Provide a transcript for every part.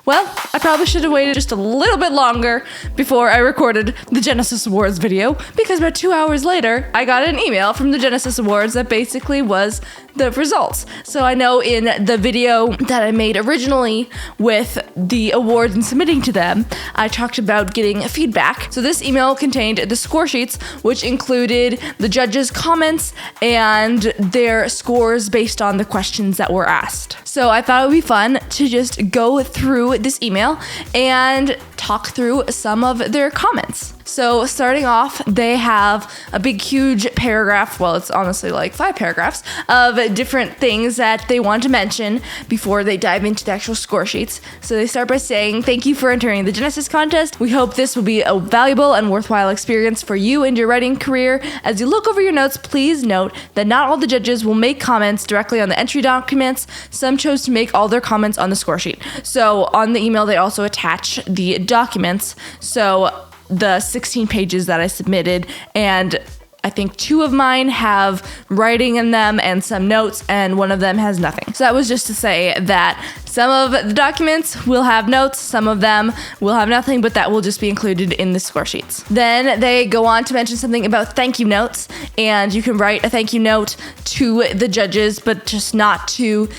Well, I probably should have waited just a little bit longer before I recorded the Genesis Awards video, because about 2 hours later, I got an email from the Genesis Awards that basically was the results. So I know in the video that I made originally with the awards and submitting to them, I talked about getting feedback. So this email contained the score sheets, which included the judges' comments and their scores based on the questions that were asked. So I thought it would be fun to just go through this email and talk through some of their comments. So starting off, they have a big, huge paragraph, well, it's honestly like 5 paragraphs, of different things that they want to mention before they dive into the actual score sheets. So they start by saying, "Thank you for entering the Genesis contest. We hope this will be a valuable and worthwhile experience for you and your writing career. As you look over your notes, please note that not all the judges will make comments directly on the entry documents. Some chose to make all their comments on the score sheet." So on the email, they also attach the documents. So the 16 pages that I submitted, and I think 2 of mine have writing in them and some notes, and 1 of them has nothing. So that was just to say that some of the documents will have notes, some of them will have nothing, but that will just be included in the score sheets. Then they go on to mention something about thank you notes, and you can write a thank you note to the judges, but just not to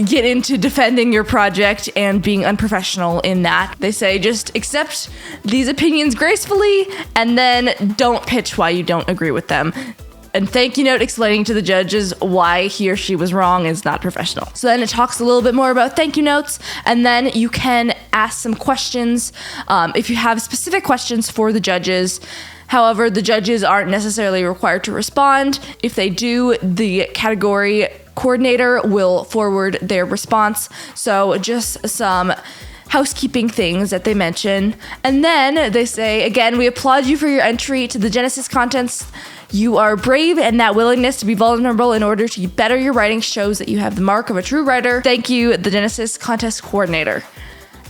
get into defending your project and being unprofessional in that. They say just accept these opinions gracefully and then don't pitch why you don't agree with them. And thank you note explaining to the judges why he or she was wrong is not professional. So then it talks a little bit more about thank you notes, and then you can ask some questions if you have specific questions for the judges. However, the judges aren't necessarily required to respond. If they do, the category coordinator will forward their response. So just some housekeeping things that they mention. And then they say, again, we applaud you for your entry to the Genesis contest. You are brave, and that willingness to be vulnerable in order to better your writing shows that you have the mark of a true writer. Thank you, the Genesis contest coordinator.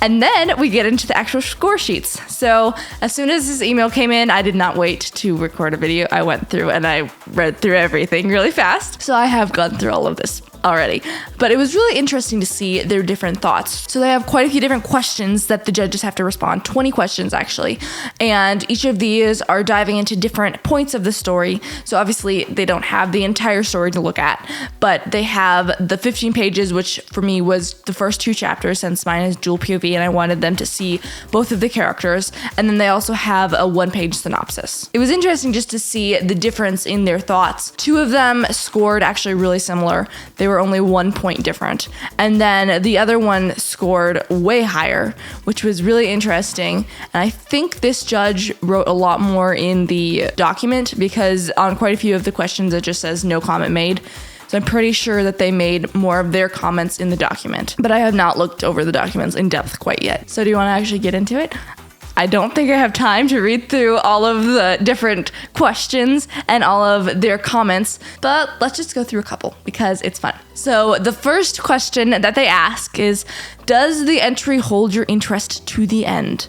And then we get into the actual score sheets. So as soon as this email came in, I did not wait to record a video. I went through and I read through everything really fast. So I have gone through all of this already. But it was really interesting to see their different thoughts. So they have quite a few different questions that the judges have to respond, 20 questions actually. And each of these are diving into different points of the story. So obviously they don't have the entire story to look at, but they have the 15 pages, which for me was the first 2 chapters, since mine is dual POV and I wanted them to see both of the characters. And then they also have a 1-page synopsis. It was interesting just to see the difference in their thoughts. 2 of them scored actually really similar. They were only 1 point different. And then the other one scored way higher, which was really interesting. And I think this judge wrote a lot more in the document, because on quite a few of the questions it just says no comment made. So I'm pretty sure that they made more of their comments in the document, but I have not looked over the documents in depth quite yet. So do you want to actually get into it? I don't think I have time to read through all of the different questions and all of their comments, but let's just go through a couple because it's fun. So the first question that they ask is, does the entry hold your interest to the end?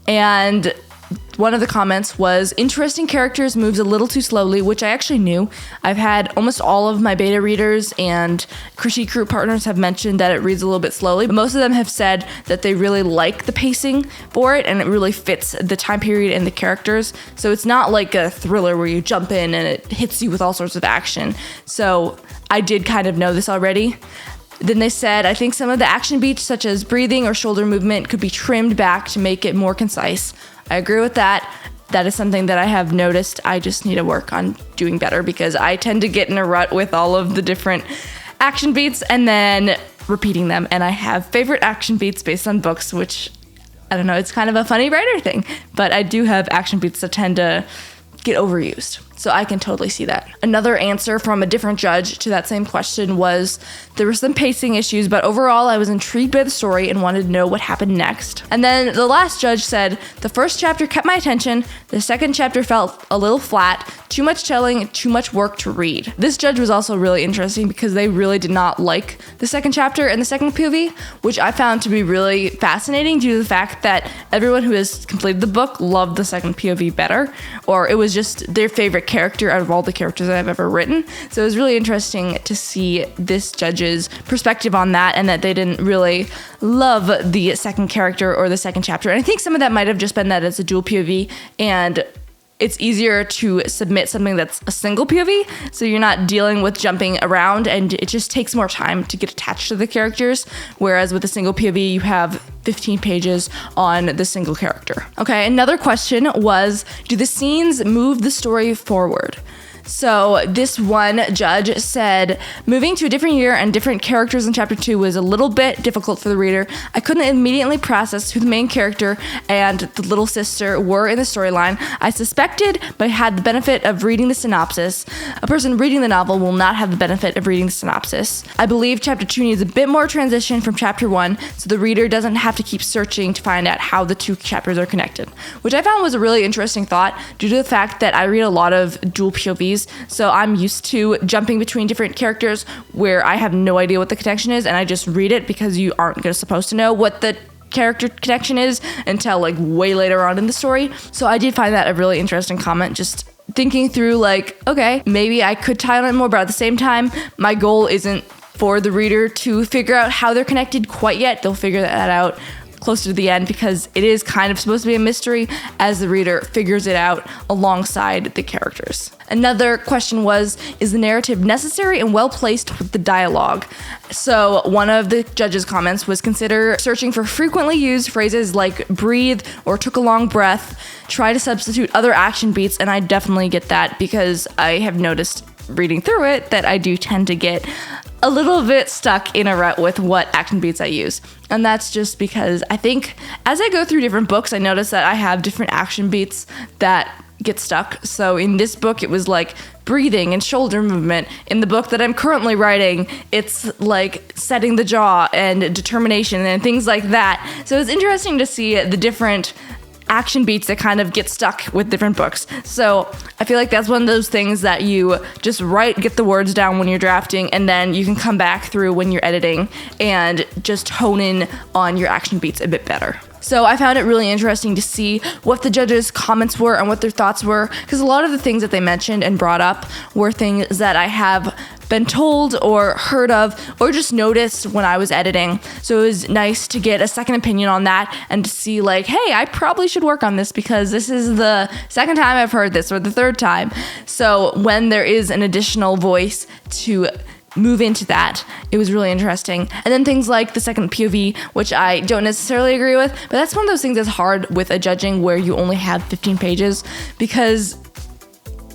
And one of the comments was, interesting characters moves a little too slowly, which I actually knew. I've had almost all of my beta readers and critique group partners have mentioned that it reads a little bit slowly, but most of them have said that they really like the pacing for it and it really fits the time period and the characters. So it's not like a thriller where you jump in and it hits you with all sorts of action. So I did kind of know this already. Then they said, I think some of the action beats, such as breathing or shoulder movement, could be trimmed back to make it more concise. I agree with that. That is something that I have noticed. I just need to work on doing better, because I tend to get in a rut with all of the different action beats and then repeating them. And I have favorite action beats based on books, which, I don't know, it's kind of a funny writer thing. But I do have action beats that tend to get overused. So I can totally see that. Another answer from a different judge to that same question was, there were some pacing issues, but overall I was intrigued by the story and wanted to know what happened next. And then the last judge said, the first chapter kept my attention. The second chapter felt a little flat, too much telling, too much work to read. This judge was also really interesting because they really did not like the second chapter and the second POV, which I found to be really fascinating due to the fact that everyone who has completed the book loved the second POV better, or it was just their favorite favorite character out of all the characters that I've ever written. So it was really interesting to see this judge's perspective on that, and that they didn't really love the second character or the second chapter. And I think some of that might have just been that it's a dual POV, and it's easier to submit something that's a single POV, so you're not dealing with jumping around, and it just takes more time to get attached to the characters, whereas with a single POV, you have 15 pages on the single character. Okay, another question was, do the scenes move the story forward? So this one judge said, moving to a different year and different characters in chapter 2 was a little bit difficult for the reader. I couldn't immediately process who the main character and the little sister were in the storyline. I suspected, but had the benefit of reading the synopsis. A person reading the novel will not have the benefit of reading the synopsis. I believe chapter 2 needs a bit more transition from chapter 1, so the reader doesn't have to keep searching to find out how the two chapters are connected, which I found was a really interesting thought due to the fact that I read a lot of dual POVs. So I'm used to jumping between different characters where I have no idea what the connection is, and I just read it because you aren't supposed to know what the character connection is until like way later on in the story. So I did find that a really interesting comment, just thinking through like, okay, maybe I could tie on it more, but at the same time, my goal isn't for the reader to figure out how they're connected quite yet. They'll figure that out closer to the end, because it is kind of supposed to be a mystery as the reader figures it out alongside the characters. Another question was, is the narrative necessary and well placed with the dialogue? So one of the judge's comments was, consider searching for frequently used phrases like breathe or took a long breath. Try to substitute other action beats, and I definitely get that, because I have noticed reading through it that I do tend to get a little bit stuck in a rut with what action beats I use. And that's just because I think as I go through different books, I notice that I have different action beats that get stuck. So in this book, it was like breathing and shoulder movement. In the book that I'm currently writing, it's like setting the jaw and determination and things like that. So it's interesting to see the different action beats that kind of get stuck with different books. So I feel like that's one of those things that you just write, get the words down when you're drafting, and then you can come back through when you're editing and just hone in on your action beats a bit better. So I found it really interesting to see what the judges' comments were and what their thoughts were, because a lot of the things that they mentioned and brought up were things that I have been told or heard of or just noticed when I was editing. So it was nice to get a second opinion on that and to see like, hey, I probably should work on this because this is the second time I've heard this, or the third time. So when there is an additional voice to move into that, it was really interesting. And then things like the second POV, which I don't necessarily agree with, but that's one of those things that's hard with a judging where you only have 15 pages, because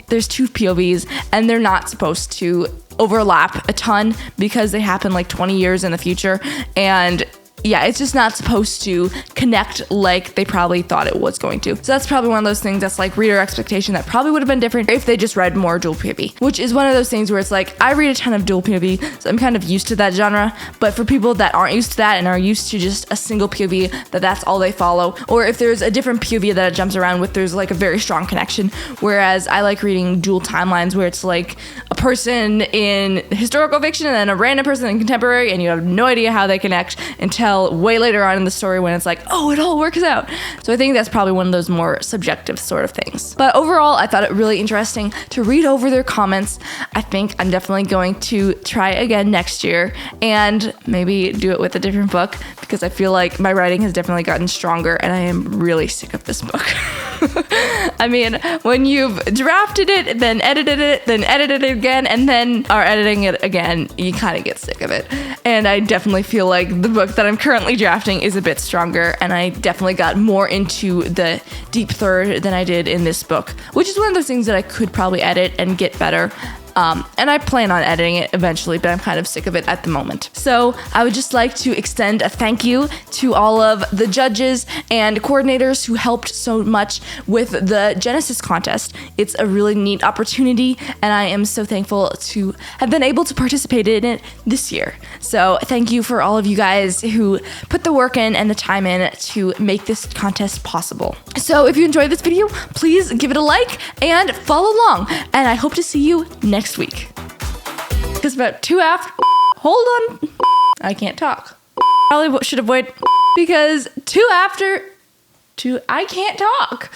there's two POVs and they're not supposed to overlap a ton because they happen like 20 years in the future, and yeah, it's just not supposed to connect like they probably thought it was going to. So that's probably one of those things that's like reader expectation that probably would have been different if they just read more dual POV, which is one of those things where it's like, I read a ton of dual POV, so I'm kind of used to that genre. But for people that aren't used to that and are used to just a single POV, that's all they follow, or if there's a different POV that it jumps around with, there's like a very strong connection. Whereas I like reading dual timelines where it's like a person in historical fiction and then a random person in contemporary, and you have no idea how they connect until way later on in the story when it's like, oh, it all works out. So I think that's probably one of those more subjective sort of things. But overall, I thought it really interesting to read over their comments. I think I'm definitely going to try again next year and maybe do it with a different book, because I feel like my writing has definitely gotten stronger and I am really sick of this book. I mean, when you've drafted it, then edited it again, and then are editing it again, you kind of get sick of it. And I definitely feel like the book that I'm currently drafting is a bit stronger, and I definitely got more into the deep third than I did in this book, which is one of those things that I could probably edit and get better. And I plan on editing it eventually, but I'm kind of sick of it at the moment. So I would just like to extend a thank you to all of the judges and coordinators who helped so much with the Genesis contest. It's a really neat opportunity, and I am so thankful to have been able to participate in it this year. So thank you for all of you guys who put the work in and the time in to make this contest possible. So if you enjoyed this video, please give it a like and follow along, and I hope to see you next week. Because about 2 after, hold on, I can't talk. Probably should avoid, because 2 after, I can't talk.